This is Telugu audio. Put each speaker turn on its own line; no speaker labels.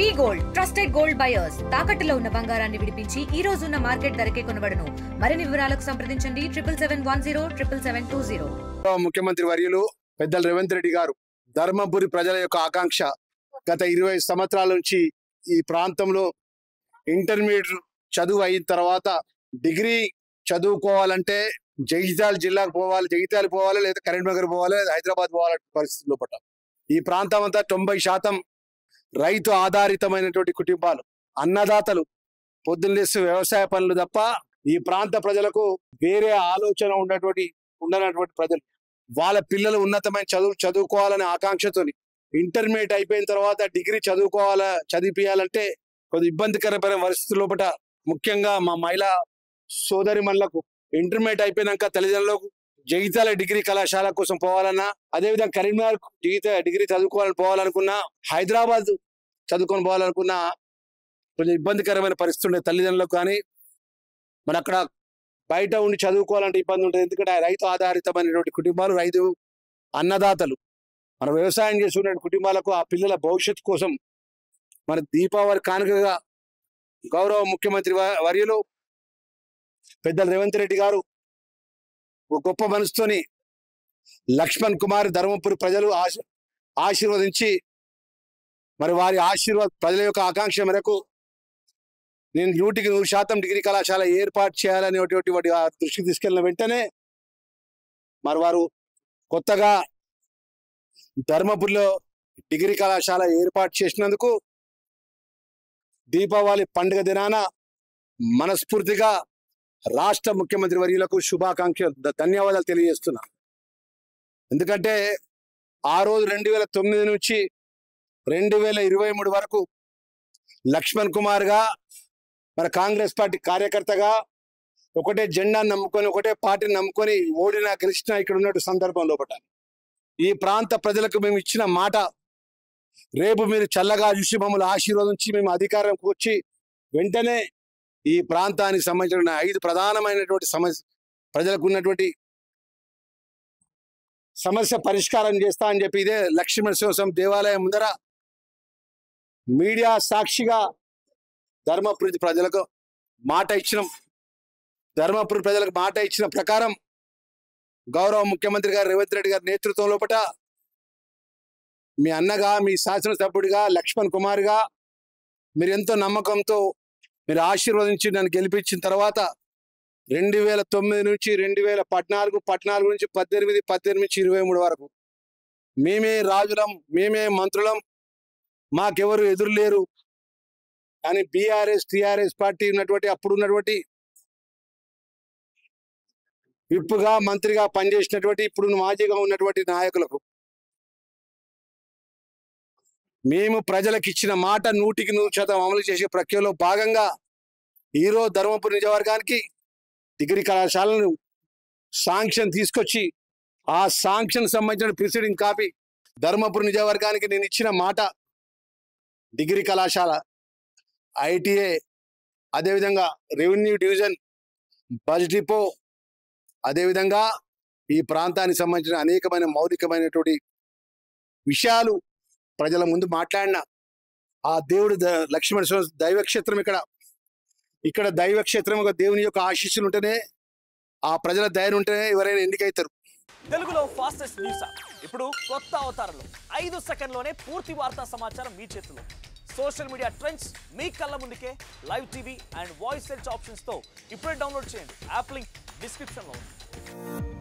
వి గోల్డ్ ట్రస్టెడ్ గోల్డ్ బయర్స్ తాకట్టులో ఉన్న బంగారాన్ని విడిపించి ఈ రోజు ఉన్న మార్కెట్ ధరకే కొనబడును. మరిన్ని వివరాలకు సంప్రదించండి 77107720.
ముఖ్యమంత్రి వర్యులు పెద్దల రేవంత్ రెడ్డి గారు ధర్మపురి ప్రజల యొక్క ఆకాంక్ష గత 20 సంవత్సరాల నుంచి ఈ ప్రాంతంలో ఇంటర్మీడియట్ చదువు అయిన తర్వాత డిగ్రీ చదువుకోవాలంటే జగిత్యాల జిల్లాకు పోవాలి, జగిత్యాల పోవాలి, లేదా కరీంనగర్ పోవాలి, హైదరాబాద్ పోవాలి పరిస్థితుల్లో పడ్డాం. ఈ ప్రాంతం అంతా 90% రైతు ఆధారితమైనటువంటి కుటుంబాలు, అన్నదాతలు, పొద్దున్నేసి వ్యవసాయ పనులు తప్ప ఈ ప్రాంత ప్రజలకు వేరే ఆలోచన ఉండనటువంటి ప్రజలు. వాళ్ళ పిల్లలు ఉన్నతమైన చదువుకోవాలనే ఆకాంక్షతోని ఇంటర్మీడియట్ అయిపోయిన తర్వాత డిగ్రీ చదివిపియాలంటే కొద్ది ఇబ్బందికరమైన పరిస్థితుల లోపల ముఖ్యంగా మా మహిళా సోదరి మనులకు ఇంటర్మీడియట్ అయిపోయినాక తల్లిదండ్రులకు జగిత్యాల డిగ్రీ కళాశాల కోసం పోవాలన్నా, అదేవిధంగా కరీంనగర్ డిగ్రీ పోవాలనుకున్నా, హైదరాబాద్ చదువుకొని పోవాలనుకున్నా కొంచెం ఇబ్బందికరమైన పరిస్థితి ఉండే తల్లిదండ్రులకు. కానీ మన అక్కడ బయట ఉండి చదువుకోవాలంటే ఇబ్బంది ఉంటుంది. ఎందుకంటే రైతు ఆధారితమైనటువంటి కుటుంబాలు, రైతు అన్నదాతలు, మన వ్యవసాయం చేసుకునే కుటుంబాలకు ఆ పిల్లల భవిష్యత్తు కోసం మన దీపావళి కానుకగా గౌరవ ముఖ్యమంత్రి వర్యులు పెద్దల రేవంత్ రెడ్డి గారు ఒక గొప్ప మనసుతోని లక్ష్మణ్ కుమార్ ధర్మపురి ప్రజలు ఆశీర్వదించి మరి వారి ప్రజల యొక్క ఆకాంక్ష మేరకు నేను 100% డిగ్రీ కళాశాల ఏర్పాటు చేయాలనేటువంటి వాటి దృష్టికి తీసుకెళ్లిన వెంటనే మరి వారు కొత్తగా ధర్మపురిలో డిగ్రీ కళాశాల ఏర్పాటు చేసినందుకు దీపావళి పండుగ దినాన మనస్ఫూర్తిగా రాష్ట్ర ముఖ్యమంత్రి వర్యులకు శుభాకాంక్షలు, ధన్యవాదాలు తెలియజేస్తున్నా. ఎందుకంటే ఆ రోజు 2009 నుంచి 2023 వరకు లక్ష్మణ్ కుమార్ గా మన కాంగ్రెస్ పార్టీ కార్యకర్తగా ఒకటే జెండా నమ్ముకొని, ఒకటే పార్టీని నమ్ముకొని ఓడినా గెలిచినా ఇక్కడ ఉన్నట్టు సందర్భం లోపల ఈ ప్రాంత ప్రజలకు మేము ఇచ్చిన మాట, రేపు మీరు చల్లగా చూసి మమ్మల్ని ఆశీర్వదించి మేము అధికారంకి వచ్చి వెంటనే ఈ ప్రాంతానికి సంబంధించిన 5 ప్రధానమైనటువంటి ప్రజలకు ఉన్నటువంటి సమస్య పరిష్కారం చేస్తా అని చెప్పి ఇదే లక్ష్మీనరసింహస్వామి దేవాలయం ముందర మీడియా సాక్షిగా ధర్మపురి ప్రజలకు మాట ఇచ్చిన ప్రకారం గౌరవ ముఖ్యమంత్రి గారు రేవంత్ రెడ్డి గారి నేతృత్వం లోపల మీ అన్నగా, మీ శాసనసభ్యుడిగా లక్ష్మణ్ కుమార్గా మీరు ఎంతో నమ్మకంతో మీరు ఆశీర్వదించి నన్ను గెలిపించిన తర్వాత 2009 నుంచి 2014, 14 నుంచి 18, 18 నుంచి 23 వరకు మేమే రాజులం, మేమే మంత్రులం, మాకెవరు ఎదురు లేరు అని బీఆర్ఎస్ టీఆర్ఎస్ పార్టీ అప్పుడు ఉన్నటువంటి విప్పుగా మంత్రిగా పనిచేసినటువంటి ఇప్పుడు మాజీగా ఉన్నటువంటి నాయకులకు మేము ప్రజలకు ఇచ్చిన మాట 100% అమలు చేసే ప్రక్రియలో భాగంగా ఈరోజు ధర్మపురి నియోజకవర్గానికి డిగ్రీ కళాశాలను శాంక్షన్ తీసుకొచ్చి ఆ శాంక్షన్ సంబంధించిన ప్రిసైడింగ్ కాపీ ధర్మపురి నియోజకవర్గానికి నేను ఇచ్చిన మాట డిగ్రీ కళాశాల, ఐటీఐ, అదేవిధంగా రెవెన్యూ డివిజన్, బస్ డిపో, అదేవిధంగా ఈ ప్రాంతానికి సంబంధించిన అనేకమైన మౌలికమైనటువంటి విషయాలు ప్రజల ముందు మాట్లాడిన ఆ దేవుడు లక్ష్మణ దైవక్షేత్రం ఇక్కడ దైవక్షేత్రం ఒక దేవుని యొక్క ఆశీస్సులు ఉంటేనే, ఆ ప్రజల దయను ఉంటేనే ఎవరైనా ఎన్నికైతారు.
తెలుగులో ఫాస్టెస్ట్ న్యూస్ ఇప్పుడు కొత్త అవతారంలో 5 సెకండ్లోనే పూర్తి వార్తా సమాచారం మీ చేతిలో. సోషల్ మీడియా ట్రెండ్స్ మీ కళ్ళ ముందుకే live TV and voice search options తో ఇప్పుడే డౌన్లోడ్ చేయండి. యాప్ లింక్ డిస్క్రిప్షన్ లో ఉంది.